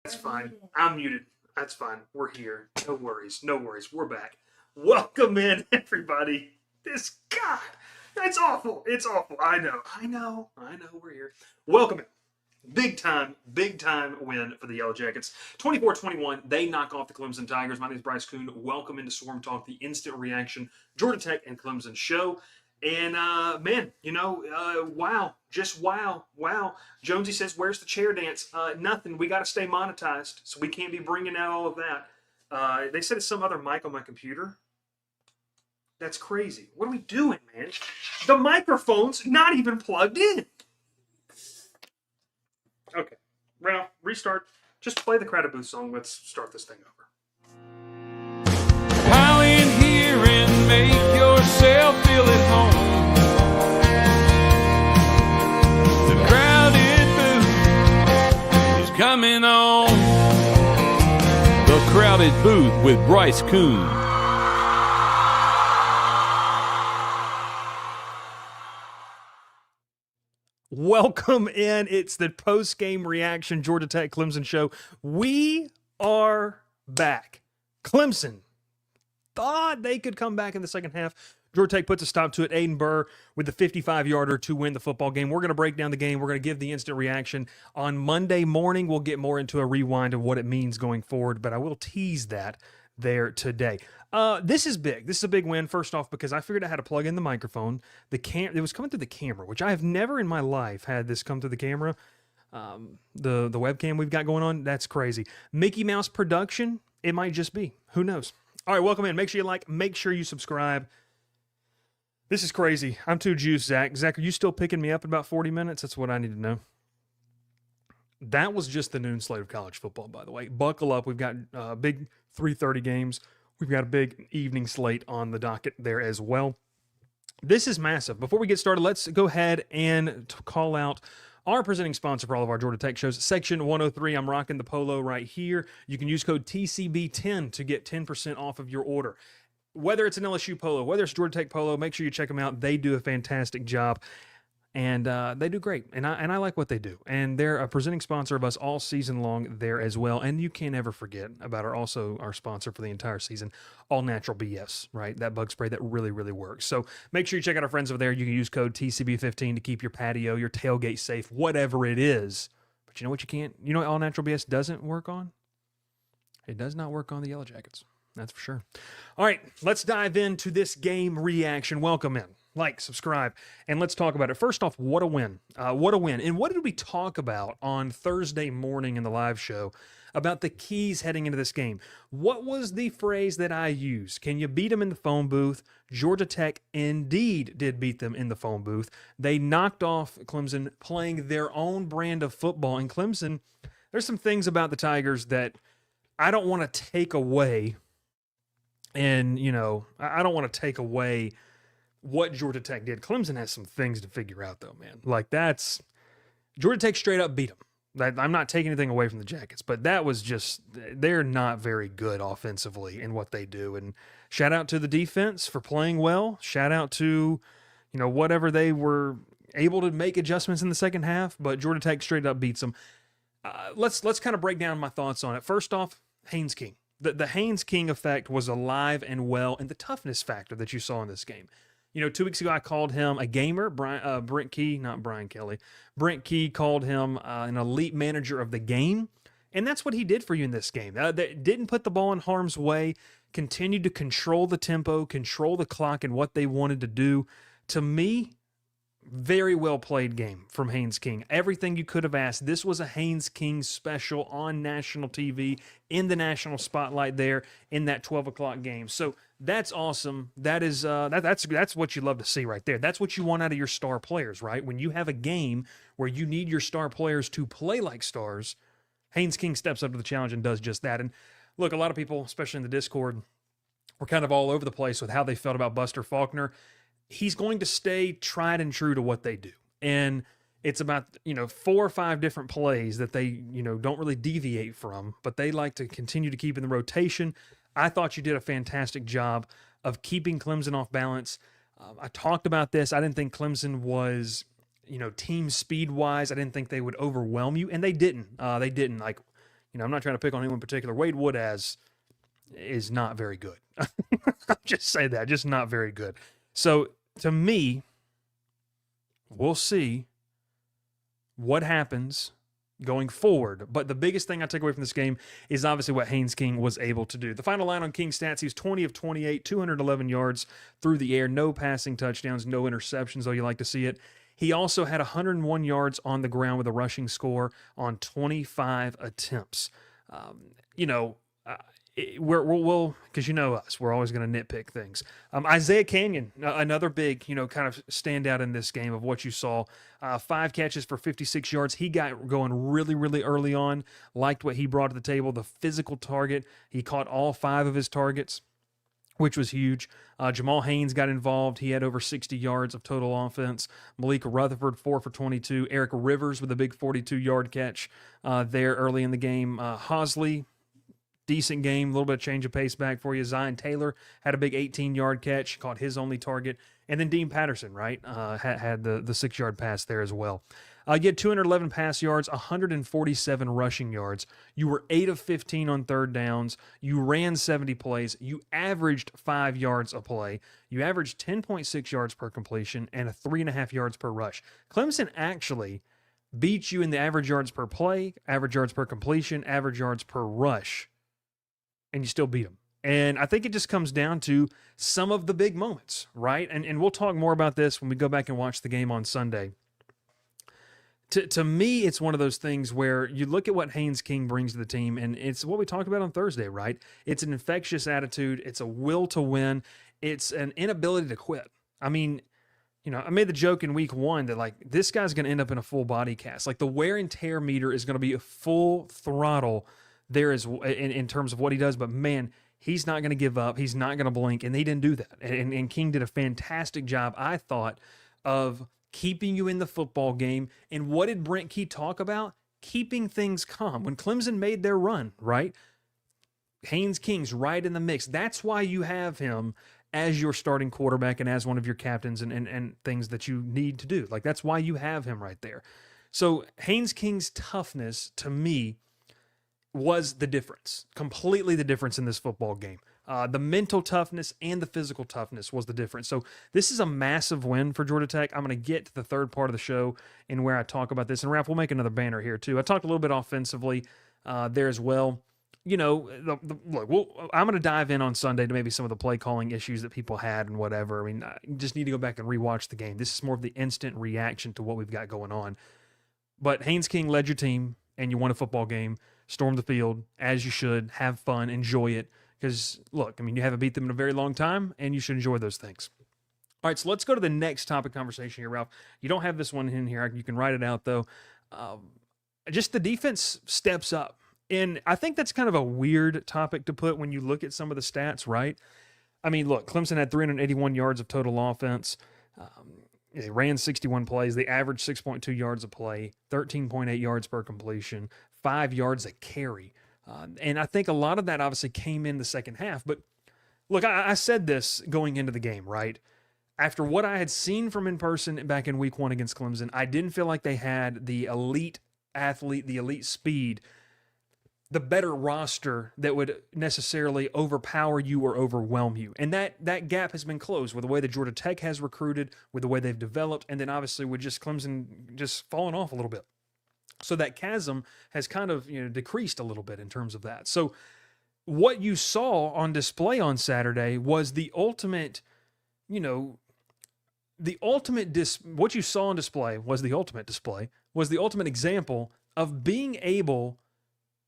That's fine. I'm muted. That's fine. We're here. No worries. No worries. We're back. Welcome in, everybody. This God, that's awful. It's awful. I know. We're here. Welcome in. Big time win for the Yellow Jackets. 24-21. They knock off the Clemson Tigers. My name is Bryce Koon. Welcome into Swarm Talk, the instant reaction Georgia Tech and Clemson show. And man, wow, just wow. Jonesy says, "Where's the chair dance?" Nothing. We got to stay monetized, so we can't be bringing out all of that. They said it's some other mic on my computer. That's crazy. What are we doing, man? The microphone's not even plugged in. Okay, Ralph, restart. Just play the Credit Booth song. Let's start this thing over. Pile in here and make yourself feel at home. The crowded booth is coming on. The Crowded Booth with Bryce Koon. Welcome in. It's the post-game reaction Georgia Tech Clemson show. We are back. Clemson thought they could come back in the second half. Georgia Tech puts a stop to it. Aiden Burr with the 55-yarder to win the football game. We're going to break down the game. We're going to give the instant reaction. On Monday morning, we'll get more into a rewind of what it means going forward, but I will tease that there today. This is big. This is a big win, first off, because I figured out how to plug in the microphone. It was coming through the camera, which I have never in my life had this come through the camera. The webcam we've got going on, that's crazy. Mickey Mouse production, it might just be. Who knows? All right, welcome in. Make sure you like, make sure you subscribe. This is crazy. I'm too juiced, Zach. Zach, are you still picking me up in about 40 minutes? That's what I need to know. That was just the noon slate of college football, by the way. Buckle up. We've got big 3:30 games. We've got a big evening slate on the docket there as well. This is massive. Before we get started, let's go ahead and call out our presenting sponsor for all of our Georgia Tech shows, Section 103. I'm rocking the polo right here. You can use code TCB10 to get 10% off of your order. Whether it's an LSU polo, whether it's Georgia Tech polo, make sure you check them out. They do a fantastic job, and they do great. And I like what they do. And they're a presenting sponsor of us all season long there as well. And you can't ever forget about our sponsor for the entire season, All Natural BS, right? That bug spray that really, really works. So make sure you check out our friends over there. You can use code TCB15 to keep your patio, your tailgate safe, whatever it is. But you know what you can't? You know what All Natural BS doesn't work on? It does not work on the Yellow Jackets. That's for sure. All right, let's dive into this game reaction. Welcome in. Like, subscribe, and let's talk about it. First off, what a win. What a win. And what did we talk about on Thursday morning in the live show about the keys heading into this game? What was the phrase that I used? Can you beat them in the phone booth? Georgia Tech indeed did beat them in the phone booth. They knocked off Clemson playing their own brand of football. And Clemson, there's some things about the Tigers that I don't want to take away. And, I don't want to take away what Georgia Tech did. Clemson has some things to figure out, though, man. Like, Georgia Tech straight up beat them. I'm not taking anything away from the Jackets, but that was just, they're not very good offensively in what they do. And shout out to the defense for playing well. Shout out to, whatever they were able to make adjustments in the second half, but Georgia Tech straight up beats them. Let's kind of break down my thoughts on it. First off, Haynes King. The Haynes King effect was alive and well, and the toughness factor that you saw in this game. 2 weeks ago I called him a gamer. Brent Key, not Brian Kelly. Brent Key called him an elite manager of the game, and that's what he did for you in this game. They didn't put the ball in harm's way, continued to control the tempo, control the clock and what they wanted to do. To me, very well played game from Haynes King. Everything you could have asked. This was a Haynes King special on national TV, in the national spotlight there in that 12 o'clock game. So that's awesome. That is that's what you love to see right there. That's what you want out of your star players, right? When you have a game where you need your star players to play like stars, Haynes King steps up to the challenge and does just that. And look, a lot of people, especially in the Discord, were kind of all over the place with how they felt about Buster Faulkner. He's going to stay tried and true to what they do. And it's about, 4 or 5 different plays that they, don't really deviate from, but they like to continue to keep in the rotation. I thought you did a fantastic job of keeping Clemson off balance. I talked about this. I didn't think Clemson was, team speed-wise. I didn't think they would overwhelm you, and they didn't. Like, I'm not trying to pick on anyone in particular. Wade Wood is not very good. I'll just say that, just not very good. So to me, we'll see what happens going forward. But the biggest thing I take away from this game is obviously what Haynes King was able to do. The final line on King's stats, he was 20 of 28, 211 yards through the air, no passing touchdowns, no interceptions, though you like to see it. He also had 101 yards on the ground with a rushing score on 25 attempts. We'll because you know us, we're always going to nitpick things. Isaiah Canyon, another big, kind of standout in this game of what you saw. 5 catches for 56 yards. He got going really, really early on. Liked what he brought to the table. The physical target. He caught all 5 of his targets, which was huge. Jamal Haynes got involved. He had over 60 yards of total offense. Malik Rutherford, 4 for 22. Eric Rivers with a big 42-yard catch there early in the game. Hosley, decent game, a little bit of change of pace back for you. Zion Taylor had a big 18-yard catch, caught his only target. And then Dean Patterson, right, had the 6-yard pass there as well. You had 211 pass yards, 147 rushing yards. You were 8 of 15 on third downs. You ran 70 plays. You averaged 5 yards a play. You averaged 10.6 yards per completion and 3.5 yards per rush. Clemson actually beat you in the average yards per play, average yards per completion, average yards per rush, and you still beat them. And I think it just comes down to some of the big moments, right? And we'll talk more about this when we go back and watch the game on Sunday. To me, it's one of those things where you look at what Haynes King brings to the team, and it's what we talked about on Thursday, right? It's an infectious attitude. It's a will to win. It's an inability to quit. I mean, I made the joke in week 1 that, like, this guy's going to end up in a full body cast. Like, the wear and tear meter is going to be a full throttle there is in terms of what he does. But, man, he's not going to give up. He's not going to blink, and they didn't do that. And King did a fantastic job, I thought, of keeping you in the football game. And what did Brent Key talk about? Keeping things calm. When Clemson made their run, right? Haynes King's right in the mix. That's why you have him as your starting quarterback and as one of your captains and things that you need to do. Like, that's why you have him right there. So Haynes King's toughness, to me, was the difference. Completely the difference in this football game. The mental toughness and the physical toughness was the difference. So this is a massive win for Georgia Tech. I'm going to get to the third part of the show and where I talk about this. And Raph, we'll make another banner here too. I talked a little bit offensively there as well. Look, I'm going to dive in on Sunday to maybe some of the play calling issues that people had and whatever. I mean, you just need to go back and rewatch the game. This is more of the instant reaction to what we've got going on. But Haynes King led your team and you won a football game. Storm the field as you should. Have fun. Enjoy it. Because, look, I mean, you haven't beat them in a very long time, and you should enjoy those things. All right, so let's go to the next topic conversation here, Ralph. You don't have this one in here. You can write it out, though. Just the defense steps up. And I think that's kind of a weird topic to put when you look at some of the stats, right? I mean, look, Clemson had 381 yards of total offense. They ran 61 plays. They averaged 6.2 yards a play, 13.8 yards per completion, 5 yards a carry. And I think a lot of that obviously came in the second half. But look, I said this going into the game, right? After what I had seen from in person back in week 1 against Clemson, I didn't feel like they had the elite athlete, the elite speed, the better roster that would necessarily overpower you or overwhelm you. And that gap has been closed with the way that Georgia Tech has recruited, with the way they've developed, and then obviously with just Clemson just falling off a little bit. So that chasm has kind of decreased a little bit in terms of that. So what you saw on display on Saturday was the ultimate, what you saw on display was the ultimate display, was the ultimate example of being able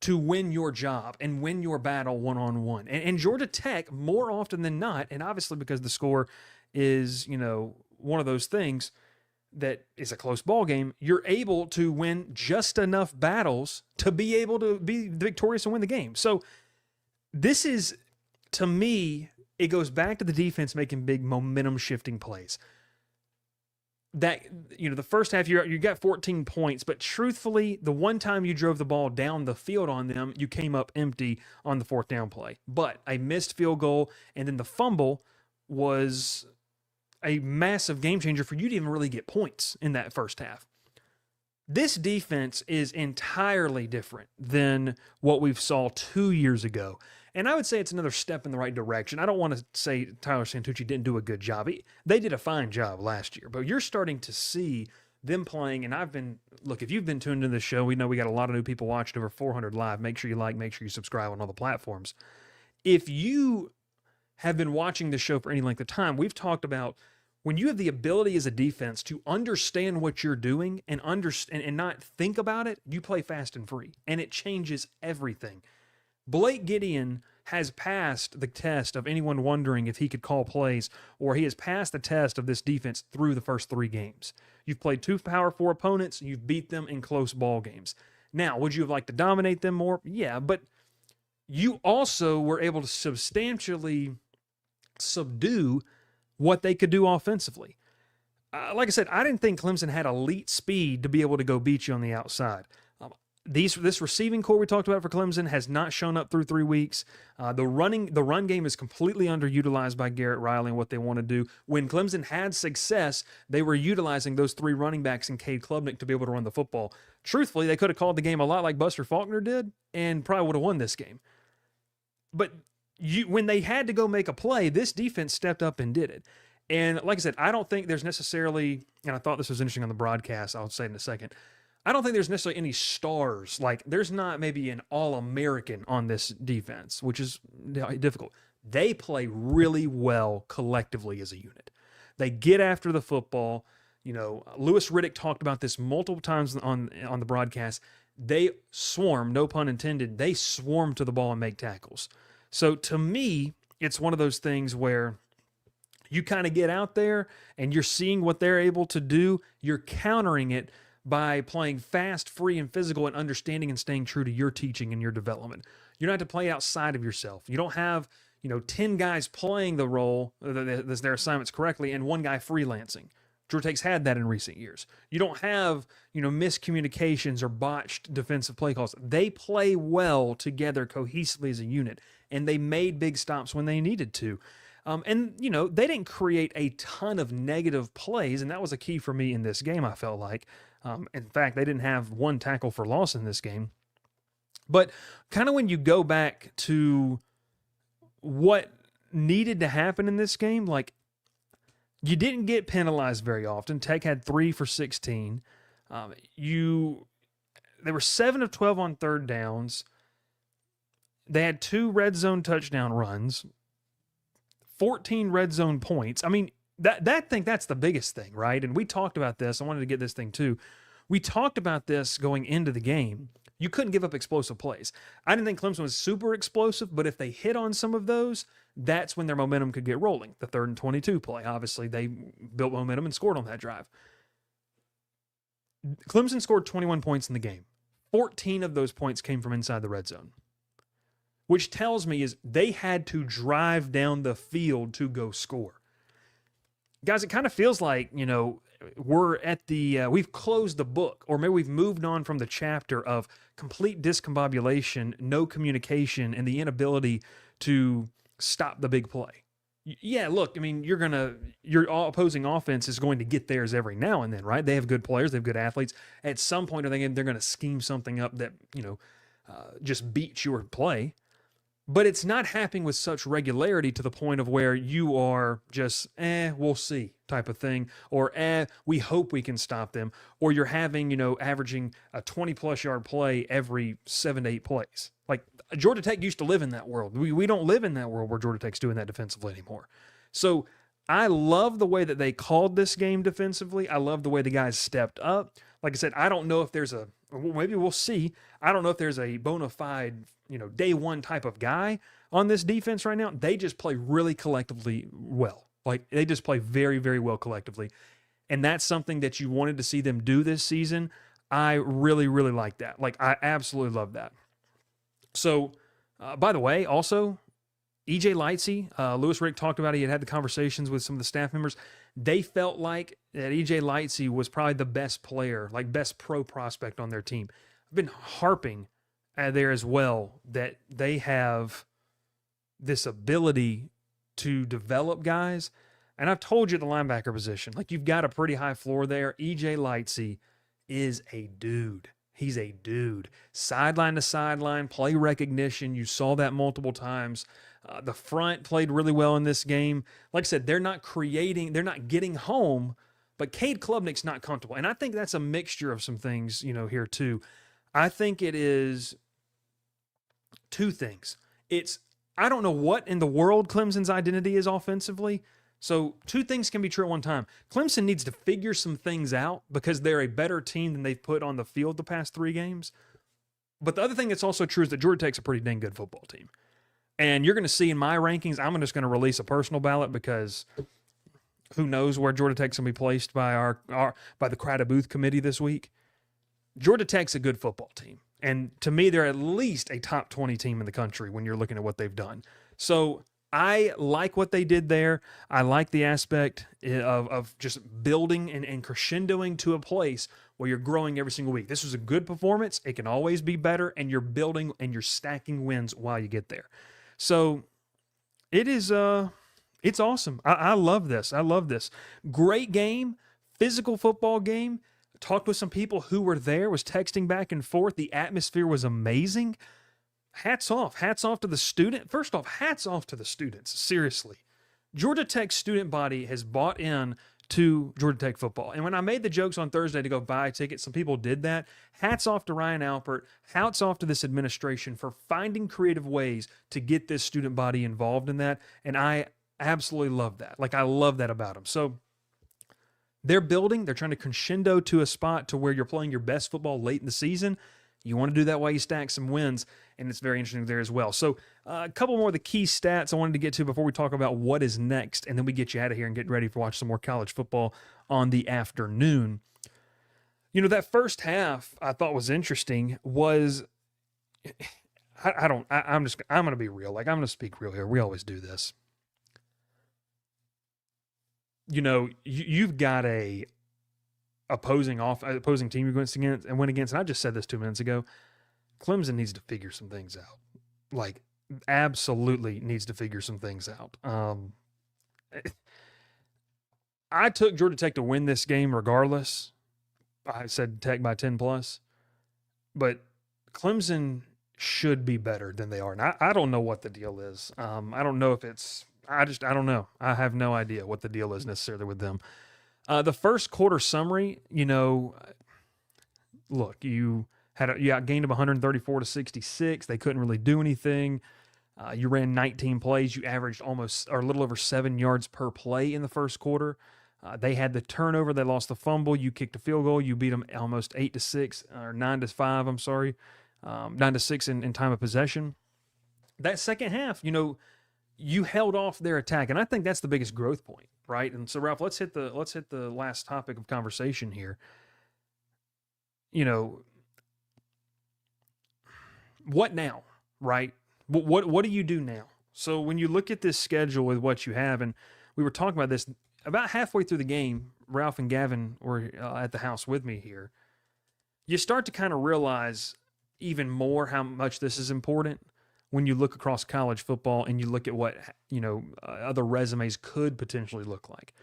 to win your job and win your battle one-on-one. And Georgia Tech, more often than not, and obviously because the score is, one of those things that is a close ball game, you're able to win just enough battles to be able to be victorious and win the game. So this is, to me, it goes back to the defense making big momentum shifting plays. That, the first half you got 14 points, but truthfully, the one time you drove the ball down the field on them, you came up empty on the fourth down play. But a missed field goal and then the fumble was a massive game changer for you to even really get points in that first half. This defense is entirely different than what we saw 2 years ago. And I would say it's another step in the right direction. I don't want to say Tyler Santucci didn't do a good job. They did a fine job last year, but you're starting to see them playing. And look, if you've been tuned into this show, we know we got a lot of new people watching, over 400 live. Make sure you like, make sure you subscribe on all the platforms. If you have been watching this show for any length of time, we've talked about when you have the ability as a defense to understand what you're doing and not think about it, you play fast and free, and it changes everything. Blake Gideon has passed the test of anyone wondering if he could call plays, or he has passed the test of this defense through the first 3 games. You've played 2 Power 4 opponents, you've beat them in close ball games. Now, would you have liked to dominate them more? Yeah, but you also were able to substantially subdue what they could do offensively. Like I said, I didn't think Clemson had elite speed to be able to go beat you on the outside. This receiving core we talked about for Clemson has not shown up through 3 weeks. The run game is completely underutilized by Garrett Riley and what they want to do. When Clemson had success, they were utilizing those 3 running backs and Cade Klubnik to be able to run the football. Truthfully, they could have called the game a lot like Buster Faulkner did and probably would have won this game. But when they had to go make a play, this defense stepped up and did it. And like I said, I don't think there's necessarily, and I thought this was interesting on the broadcast, I'll say in a second, I don't think there's necessarily any stars. Like, there's not maybe an All-American on this defense, which is difficult. They play really well collectively as a unit. They get after the football. You know, Louis Riddick talked about this multiple times on the broadcast. They swarm, no pun intended, they swarm to the ball and make tackles. So to me, it's one of those things where you kind of get out there and you're seeing what they're able to do. You're countering it by playing fast, free, and physical, and understanding and staying true to your teaching and your development. You don't have to play outside of yourself. You don't have, 10 guys playing the role, their assignments correctly, and 1 guy freelancing. Georgia Tech's had that in recent years. You don't have, miscommunications or botched defensive play calls. They play well together cohesively as a unit, and they made big stops when they needed to. They didn't create a ton of negative plays, and that was a key for me in this game, I felt like. In fact, they didn't have 1 tackle for loss in this game. But kind of when you go back to what needed to happen in this game, like, you didn't get penalized very often. Tech had 3 for 16. They were 7 of 12 on 3rd downs. They had 2 red zone touchdown runs, 14 red zone points. I mean, that's the biggest thing, right? And we talked about this. I wanted to get this thing too. We talked about this going into the game. You couldn't give up explosive plays. I didn't think Clemson was super explosive, but if they hit on some of those, that's when their momentum could get rolling. The 3rd and 22 play, obviously, they built momentum and scored on that drive. Clemson scored 21 points in the game. 14 of those points came from inside the red zone, which tells me is they had to drive down the field to go score. Guys, it kind of feels like, we're at we've closed the book, or maybe we've moved on from the chapter of complete discombobulation, no communication, and the inability to stop the big play. Yeah, look, I mean, your opposing offense is going to get theirs every now and then, right? They have good players, they have good athletes. At some point, they're going to scheme something up that, just beats your play. But it's not happening with such regularity to the point of where you are just, we'll see type of thing, or we hope we can stop them, or you're having, averaging a 20-plus yard play every 7 to 8 plays. Like, Georgia Tech used to live in that world. We don't live in that world where Georgia Tech's doing that defensively anymore. So I love the way that they called this game defensively. I love the way the guys stepped up. Like I said, I don't know if there's maybe we'll see. I don't know if there's a bona fide, day one type of guy on this defense right now. They just play really collectively well. Like, they just play very, very well collectively. And that's something that you wanted to see them do this season. I really, really like that. Like, I absolutely love that. So, by the way, also, E.J. Lightsey, Louis Riddick talked about it. He had the conversations with some of the staff members. They felt like that E.J. Lightsey was probably the best player, like best pro prospect on their team. I've been harping there as well that they have this ability to develop guys. And I've told you the linebacker position, like, you've got a pretty high floor there. E.J. Lightsey is a dude. He's a dude. Sideline to sideline, play recognition. You saw that multiple times. The front played really well in this game. Like I said, they're not getting home, but Cade Klubnik's not comfortable. And I think that's a mixture of some things, here too. I think it is two things. I don't know what in the world Clemson's identity is offensively. So two things can be true at one time. Clemson needs to figure some things out because they're a better team than they've put on the field the past 3 games. But the other thing that's also true is that Georgia Tech's a pretty dang good football team. And you're going to see in my rankings, I'm just going to release a personal ballot because who knows where Georgia Tech's going to be placed by by the Crowded Booth Committee this week. Georgia Tech's a good football team. And to me, they're at least a top 20 team in the country when you're looking at what they've done. So I like what they did there. I like the aspect of just building and crescendoing to a place where you're growing every single week. This was a good performance. It can always be better, and you're building and you're stacking wins while you get there. So it is it's awesome. I love this. I love this. Great game, physical football game. Talked with some people who were there, was texting back and forth. The atmosphere was amazing. Hats off to the student. First off, hats off to the students. Seriously. Georgia Tech student body has bought in to Georgia Tech football. And when I made the jokes on Thursday to go buy tickets, some people did that. Hats off to Ryan Alpert. Hats off to this administration for finding creative ways to get this student body involved in that. And I absolutely love that. I love that about them. So they're building. They're trying to crescendo to a spot to where you're playing your best football late in the season. You want to do that while you stack some wins, and it's very interesting there as well. So a couple more of the key stats I wanted to get to before we talk about what is next, and then we get you out of here and get ready to watch some more college football on the afternoon. That first half I thought was interesting was I'm going to be real. I'm going to speak real here. We always do this. You've got a opposing team you're going against and went against. And I just said this 2 minutes ago. Clemson needs to figure some things out. Absolutely needs to figure some things out. I took Georgia Tech to win this game regardless. I said Tech by 10 plus, but Clemson should be better than they are. And I don't know what the deal is. I don't know if it's, I don't know. I have no idea what the deal is necessarily with them. The first quarter summary, look, you gained them 134 to 66. They couldn't really do anything. You ran 19 plays. You averaged almost or a little over 7 yards per play in the first quarter. They had the turnover. They lost the fumble. You kicked a field goal. You beat them almost 8-6 or 9-5. I'm sorry, 9-6 in time of possession. That second half, you held off their attack, and I think that's the biggest growth point, right? And so, Ralph, let's hit the last topic of conversation here. What now, right? What do you do now? So when you look at this schedule with what you have, and we were talking about this about halfway through the game, Ralph and Gavin were at the house with me here. You start to kind of realize even more how much this is important when you look across college football and you look at what, other resumes could potentially look like.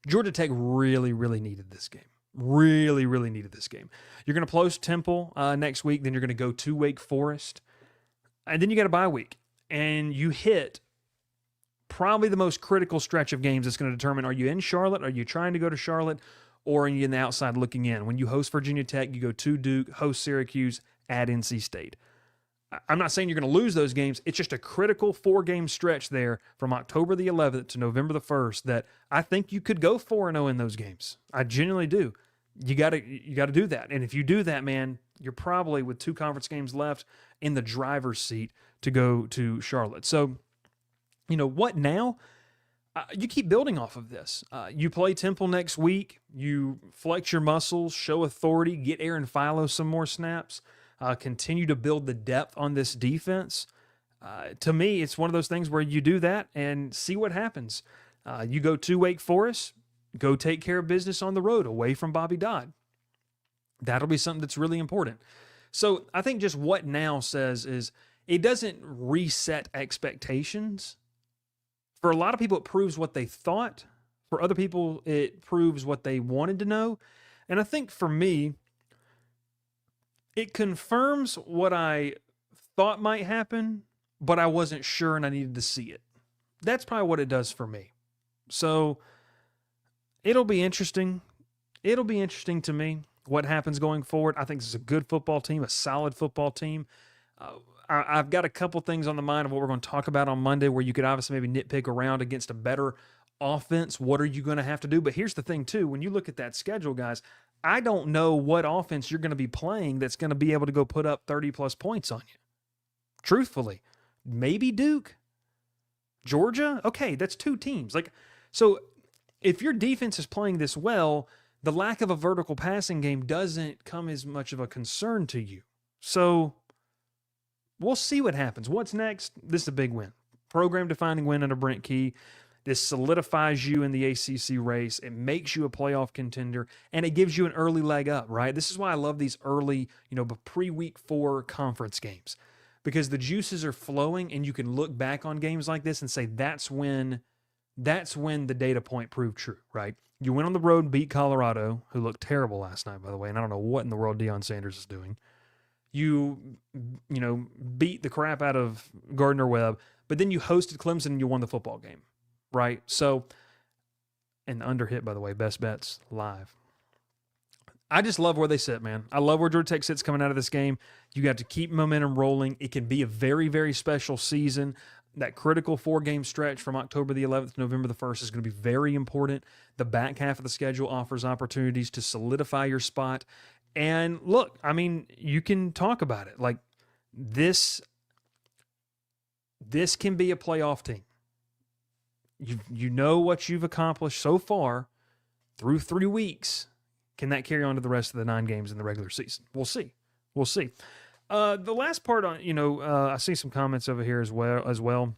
Georgia Tech really, really needed this game. Really, really needed this game. You're going to close Temple next week. Then you're going to go to Wake Forest. And then you got a bye week. And you hit probably the most critical stretch of games that's going to determine, are you in Charlotte? Are you trying to go to Charlotte? Or are you in the outside looking in? When you host Virginia Tech, you go to Duke, host Syracuse, at NC State. I'm not saying you're going to lose those games. It's just a critical 4-game stretch there from October the 11th to November the 1st that I think you could go 4-0 in those games. I genuinely do. You got to do that. And if you do that, man, you're probably with 2 conference games left in the driver's seat to go to Charlotte. So, what now? You keep building off of this. You play Temple next week. You flex your muscles, show authority, get Aaron Philo some more snaps. Continue to build the depth on this defense. To me, it's one of those things where you do that and see what happens. You go to Wake Forest, go take care of business on the road away from Bobby Dodd. That'll be something that's really important. So I think just what now says is it doesn't reset expectations. For a lot of people, it proves what they thought. For other people, it proves what they wanted to know. And I think for me, It confirms what I thought might happen, but I wasn't sure and I needed to see it. That's probably what it does for me. So it'll be interesting. It'll be interesting to me what happens going forward. I think this is a good football team, a solid football team. I've got a couple things on the mind of what we're going to talk about on Monday where you could obviously maybe nitpick around against a better offense. What are you going to have to do? But here's the thing, too. When you look at that schedule, guys, I don't know what offense you're going to be playing that's going to be able to go put up 30-plus points on you. Truthfully. Maybe Duke. Georgia? Okay, that's 2 teams. So if your defense is playing this well, the lack of a vertical passing game doesn't come as much of a concern to you. So we'll see what happens. What's next? This is a big win. Program-defining win under Brent Key. This solidifies you in the ACC race. It makes you a playoff contender, and it gives you an early leg up, right? This is why I love these early, pre-week 4 conference games, because the juices are flowing, and you can look back on games like this and say that's when the data point proved true, right? You went on the road and beat Colorado, who looked terrible last night, by the way, and I don't know what in the world Deion Sanders is doing. You beat the crap out of Gardner-Webb, but then you hosted Clemson and you won the football game, right? So, and under hit, by the way, best bets live. I just love where they sit, man. I love where Georgia Tech sits coming out of this game. You got to keep momentum rolling. It can be a very, very special season. That critical 4-game stretch from October the 11th to November the 1st is going to be very important. The back half of the schedule offers opportunities to solidify your spot. And look, I mean, you can talk about it. Like, this can be a playoff team. You know what you've accomplished so far through 3 weeks. Can that carry on to the rest of the 9 games in the regular season? We'll see. We'll see. The last part on, I see some comments over here as well.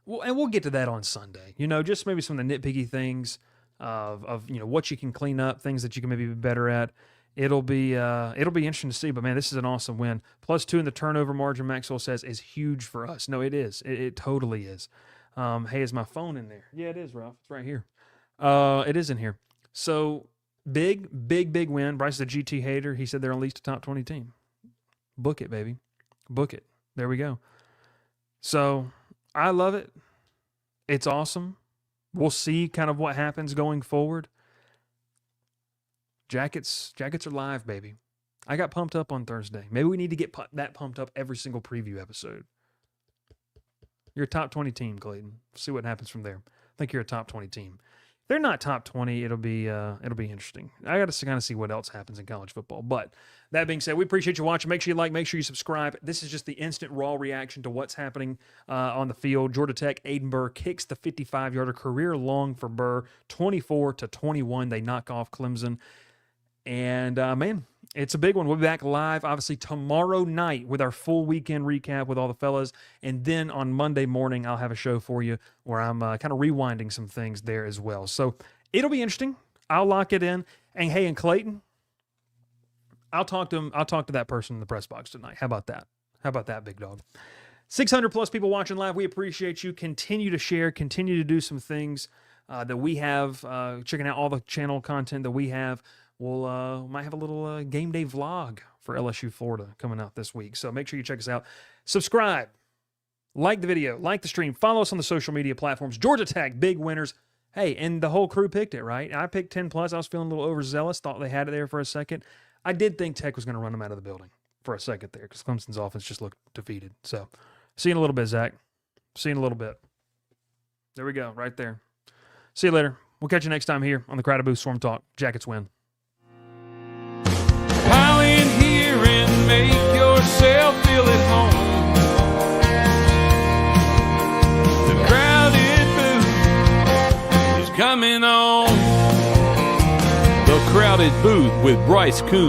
Well, and we'll get to that on Sunday. Just maybe some of the nitpicky things of what you can clean up, things that you can maybe be better at. It'll be interesting to see. But man, this is an awesome win. +2 in the turnover margin, Maxwell says, is huge for us. No, it is. It totally is. Hey, is my phone in there? Yeah, it is, Ralph. It's right here. It is in here. So big win. Bryce is a GT hater. He said they're at least a top 20 team. Book it, baby. Book it. There we go. So I love it. It's awesome. We'll see kind of what happens going forward. Jackets are live, baby. I got pumped up on Thursday. Maybe we need to get that pumped up every single preview episode. You're a top 20 team, Clayton. See what happens from there. I think you're a top 20 team. If they're not top 20, it'll be interesting. I got to kind of see what else happens in college football. But that being said, we appreciate you watching. Make sure you like, make sure you subscribe. This is just the instant raw reaction to what's happening on the field. Georgia Tech, Aiden Burr kicks the 55-yarder, career long for Burr, 24-21. They knock off Clemson. And, man, it's a big one. We'll be back live, obviously, tomorrow night with our full weekend recap with all the fellas. And then on Monday morning, I'll have a show for you where I'm kind of rewinding some things there as well. So it'll be interesting. I'll lock it in. And, hey, and Clayton, I'll talk to him. I'll talk to that person in the press box tonight. How about that? How about that, big dog? 600-plus people watching live. We appreciate you. Continue to share. Continue to do some things that we have. Checking out all the channel content that we have. We'll might have a little game day vlog for LSU Florida coming out this week. So make sure you check us out. Subscribe. Like the video. Like the stream. Follow us on the social media platforms. Georgia Tech, big winners. Hey, and the whole crew picked it, right? I picked 10+. I was feeling a little overzealous. Thought they had it there for a second. I did think Tech was going to run them out of the building for a second there because Clemson's offense just looked defeated. So see you in a little bit, Zach. See you in a little bit. There we go, right there. See you later. We'll catch you next time here on the Crowded Booth Swarm Talk. Jackets win. Pile in here and make yourself feel at home. The crowded booth is coming on. The Crowded Booth with Bryce Koon.